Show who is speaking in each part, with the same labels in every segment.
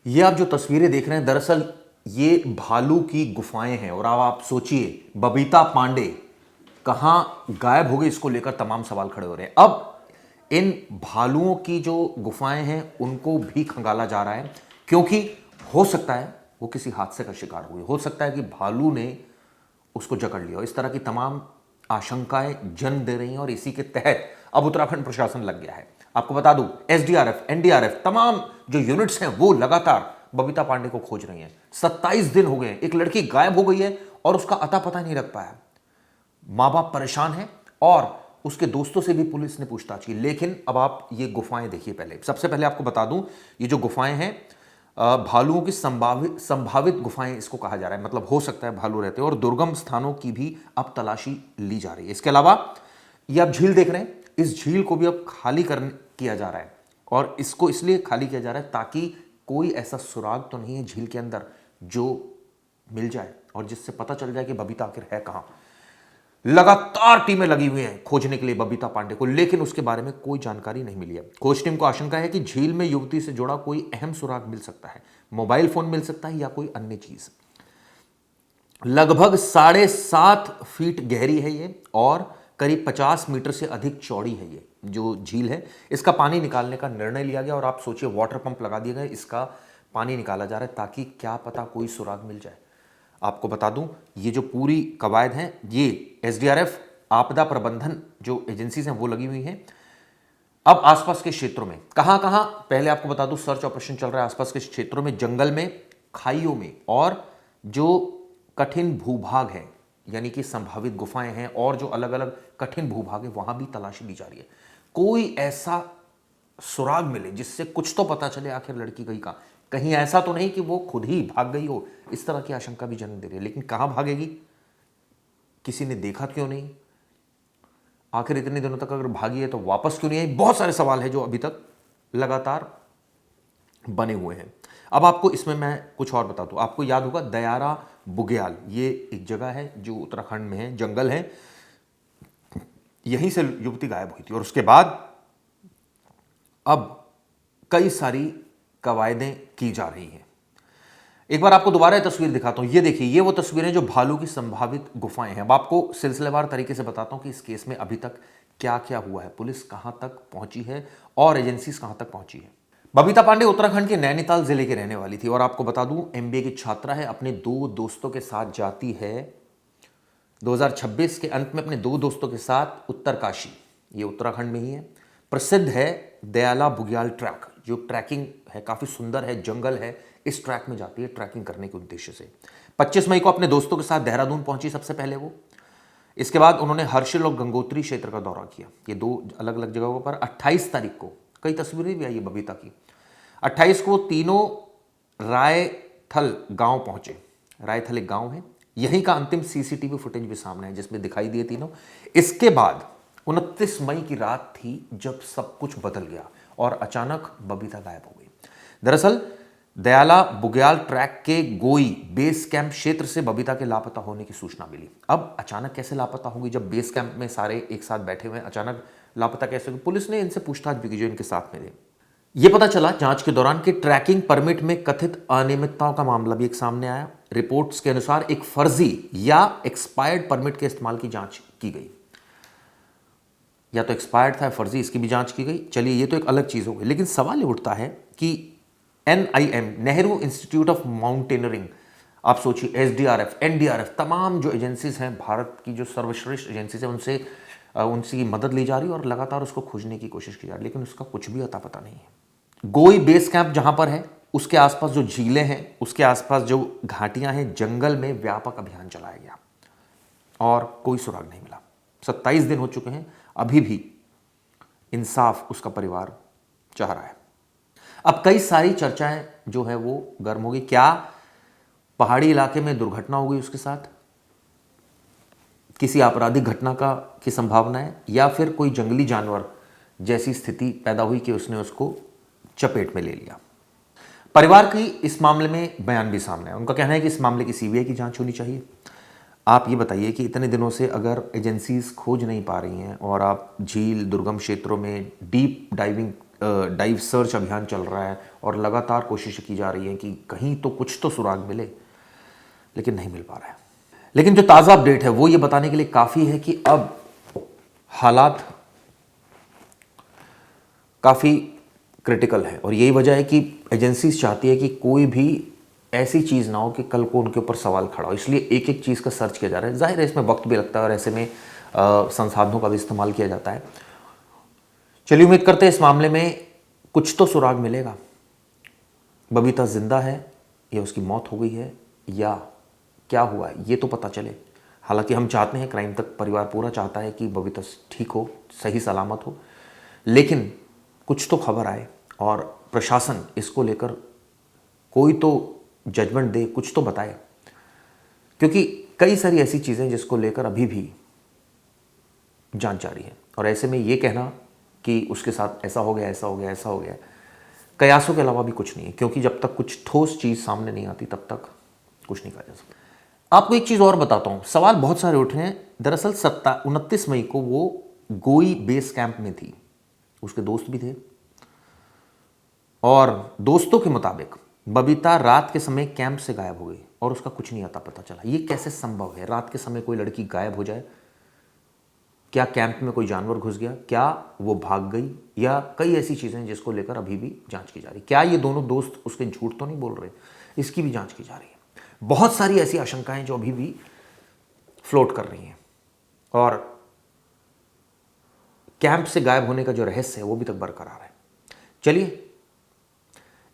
Speaker 1: ये आप जो तस्वीरें देख रहे हैं, दरअसल ये भालू की गुफाएं हैं। और अब आप सोचिए, बबीता पांडे कहां गायब हो गई, इसको लेकर तमाम सवाल खड़े हो रहे हैं। अब इन भालुओं की जो गुफाएं हैं उनको भी खंगाला जा रहा है, क्योंकि हो सकता है वो किसी हादसे का शिकार हुई, हो सकता है कि भालू ने उसको जकड़ लिया। इस तरह की तमाम आशंकाएं जन्म दे रही हैं और इसी के तहत अब उत्तराखंड प्रशासन लग गया है। आपको बता दूं, एसडीआरएफ, एनडीआरएफ, तमाम जो यूनिट्स हैं वो लगातार बबीता पांडे को खोज रही हैं। 27 दिन हो गए, एक लड़की गायब हो गई है और उसका अता पता नहीं लग पाया। मां बाप परेशान हैं और उसके दोस्तों से भी पुलिस ने पूछताछ की। लेकिन अब आप ये गुफाएं देखिए। पहले सबसे पहले आपको बता दूं, ये जो गुफाएं हैं भालुओं की संभावित गुफाएं इसको कहा जा रहा है। मतलब हो सकता है भालू रहते हैं, और दुर्गम स्थानों की भी अब तलाशी ली जा रही है। इसके अलावा ये आप झील देख रहे हैं, इस झील को भी अब खाली किया जा रहा है। और इसको इसलिए खाली किया जा रहा है ताकि कोई ऐसा सुराग तो नहीं है झील के अंदर जो मिल जाए और जिससे पता चल जाए कि बबीता आखिर है कहां। लगातार टीमें लगी हुई हैं खोजने के लिए बबीता पांडे को, लेकिन उसके बारे में कोई जानकारी नहीं मिली है। खोज टीम को आशंका है कि झील में युवती से जुड़ा कोई अहम सुराग मिल सकता है, मोबाइल फोन मिल सकता है या कोई अन्य चीज। लगभग 7.5 फीट गहरी है ये और करीब 50 मीटर से अधिक चौड़ी है। ये जो झील है इसका पानी निकालने का निर्णय लिया गया और आप सोचिए, वाटर पंप लगा दिए गए, इसका पानी निकाला जा रहा है ताकि क्या पता कोई सुराग मिल जाए। आपको बता दूं, ये जो पूरी कवायद है, ये एसडीआरएफ, आपदा प्रबंधन जो एजेंसीज हैं वो लगी हुई हैं। अब आसपास के क्षेत्रों में कहां कहां, पहले आपको बता दूं, सर्च ऑपरेशन चल रहा है आसपास के क्षेत्रों में, जंगल में, खाइयों में, और जो कठिन भूभाग है यानी कि संभावित गुफाएं हैं और जो अलग अलग कठिन भूभाग है वहां भी तलाशी ली जा रही है। कोई ऐसा सुराग मिले जिससे कुछ तो पता चले आखिर लड़की गई कहां। कहीं ऐसा तो नहीं कि वो खुद ही भाग गई हो, इस तरह की आशंका भी जन्म दे रही है। लेकिन कहां भागेगी, किसी ने देखा क्यों नहीं, आखिर इतने दिनों तक अगर भागी है तो वापस क्यों नहीं आई। बहुत सारे सवाल हैं जो अभी तक लगातार बने हुए हैं। अब आपको इसमें मैं कुछ और बता दूं, आपको याद होगा दयारा बुग्याल, ये एक जगह है जो उत्तराखंड में है, जंगल है, यहीं से युवती गायब हुई थी। और उसके बाद अब कई सारी कवायदें की जा रही हैं। एक बार आपको दोबारा तस्वीर दिखाता हूं, ये देखिए, ये वो तस्वीरें जो भालू की संभावित गुफाएं हैं। अब आपको सिलसिलेवार तरीके से बताता हूं कि इस केस में अभी तक क्या क्या हुआ है, पुलिस कहां तक पहुंची है और एजेंसीज कहां तक पहुंची है। बबीता पांडे उत्तराखंड के नैनीताल जिले की रहने वाली थी और आपको बता दूं, एमबीए की छात्रा है। अपने 2 दोस्तों के साथ जाती है 2026 के अंत में अपने 2 दोस्तों के साथ उत्तरकाशी, ये उत्तराखंड में ही है। प्रसिद्ध है दयाला बुग्याल ट्रैक, जो ट्रैकिंग है काफ़ी सुंदर है, जंगल है। इस ट्रैक में जाती है ट्रैकिंग करने के उद्देश्य से। 25 मई को अपने दोस्तों के साथ देहरादून पहुंची सबसे पहले वो। इसके बाद उन्होंने हर्षिल और गंगोत्री क्षेत्र का दौरा किया, ये 2 अलग अलग जगहों पर। 28 तारीख को कई तस्वीरें भी आई है बबीता की। 28 को तीनों रायथल गांव पहुंचे। रायथल एक गांव है, यहीं का अंतिम सीसीटीवी फुटेज भी सामने है जिसमें दिखाई दिए तीनों। इसके बाद 29 मई की रात थी जब सब कुछ बदल गया और अचानक बबीता गायब हो गई। दरअसल दयाला बुग्याल ट्रैक के गोई बेस कैंप क्षेत्र से बबीता के लापता होने की सूचना मिली। अब अचानक कैसे लापता होगी, जब बेस कैंप में सारे एक साथ बैठे हुए हैं, अचानक लापता कैसे होगी। पुलिस ने इनसे पूछताछ भी की जो इनके साथ में थे। यह पता चला जांच के दौरान कि ट्रैकिंग परमिट में कथित अनियमितताओं का मामला भी एक सामने आया। रिपोर्ट्स के अनुसार एक फर्जी या एक्सपायर्ड परमिट के इस्तेमाल की जांच की गई, या तो एक्सपायर्ड था, फर्जी, इसकी भी जांच की गई। चलिए, ये तो एक अलग चीज हो गई, लेकिन सवाल ये उठता है कि NIM, Nehru institute of mountaineering, आप सोचिए, SDRF, NDRF, तमाम जो एजेंसीज हैं, भारत की जो सर्वश्रेष्ठ एजेंसीज हैं, उनकी मदद ली जा रही है और लगातार उसको खोजने की कोशिश की जा रही है, लेकिन उसका कुछ भी अता पता नहीं है। गोई बेस कैंप जहां पर है, उसके आसपास जो झीलें हैं, उसके आसपास जो घाटियां हैं, जंगल में व्यापक अभियान चलाया गया और कोई सुराग नहीं मिला। 27 दिन हो चुके हैं, अभी भी इंसाफ उसका परिवार चाह रहा है। अब कई सारी चर्चाएं जो है वो गर्म हो गई। क्या पहाड़ी इलाके में दुर्घटना हो गई उसके साथ, किसी आपराधिक घटना की संभावना है, या फिर कोई जंगली जानवर जैसी स्थिति पैदा हुई कि उसने उसको चपेट में ले लिया। परिवार की इस मामले में बयान भी सामने है। उनका कहना है कि इस मामले की CBI की जांच होनी चाहिए। आप ये बताइए कि इतने दिनों से अगर एजेंसीज खोज नहीं पा रही हैं और आप झील, दुर्गम क्षेत्रों में डीप डाइविंग डाइव सर्च अभियान चल रहा है और लगातार कोशिशें की जा रही हैं कि कहीं तो कुछ तो सुराग मिले, लेकिन नहीं मिल पा रहा है। लेकिन जो ताज़ा अपडेट है वो ये बताने के लिए काफ़ी है कि अब हालात काफ़ी क्रिटिकल है और यही वजह है कि एजेंसीज चाहती है कि कोई भी ऐसी चीज़ ना हो कि कल को उनके ऊपर सवाल खड़ा हो, इसलिए एक एक चीज़ का सर्च किया जा रहा है। जाहिर है इसमें वक्त भी लगता है और ऐसे में संसाधनों का भी इस्तेमाल किया जाता है। चलिए उम्मीद करते हैं इस मामले में कुछ तो सुराग मिलेगा। बबीता जिंदा है या उसकी मौत हो गई है या क्या हुआ है ये तो पता चले। हालांकि हम चाहते हैं, क्राइम तक परिवार पूरा चाहता है कि बबीता ठीक हो, सही सलामत हो, लेकिन कुछ तो खबर आए और प्रशासन इसको लेकर कोई तो जजमेंट दे, कुछ तो बताए, क्योंकि कई सारी ऐसी चीज़ें जिसको लेकर अभी भी जांच जारी है। और ऐसे में ये कहना कि उसके साथ ऐसा हो गया, ऐसा हो गया, ऐसा हो गया, कयासों के अलावा भी कुछ नहीं है, क्योंकि जब तक कुछ ठोस चीज़ सामने नहीं आती तब तक कुछ नहीं कहा जा सकता। आपको एक चीज़ और बताता हूँ, सवाल बहुत सारे उठे हैं। दरअसल 29 मई को वो गोई बेस कैंप में थी, उसके दोस्त भी थे और दोस्तों के मुताबिक बबीता रात के समय कैंप से गायब हो गई और उसका कुछ नहीं आता पता चला। ये कैसे संभव है, रात के समय कोई लड़की गायब हो जाए? क्या कैंप में कोई जानवर घुस गया, क्या वो भाग गई, या कई ऐसी चीज़ें जिसको लेकर अभी भी जांच की जा रही। क्या ये दोनों दोस्त उसके झूठ तो नहीं बोल रहे, इसकी भी जांच की जा रही है। बहुत सारी ऐसी आशंकाएं जो अभी भी फ्लोट कर रही हैं और कैंप से गायब होने का जो रहस्य है वो भी तक बरकरार है। चलिए,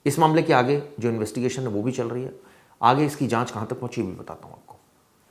Speaker 1: इस मामले के आगे जो इन्वेस्टिगेशन है वो भी चल रही है, आगे इसकी जांच कहां तक पहुंची भी बताता हूं आपको।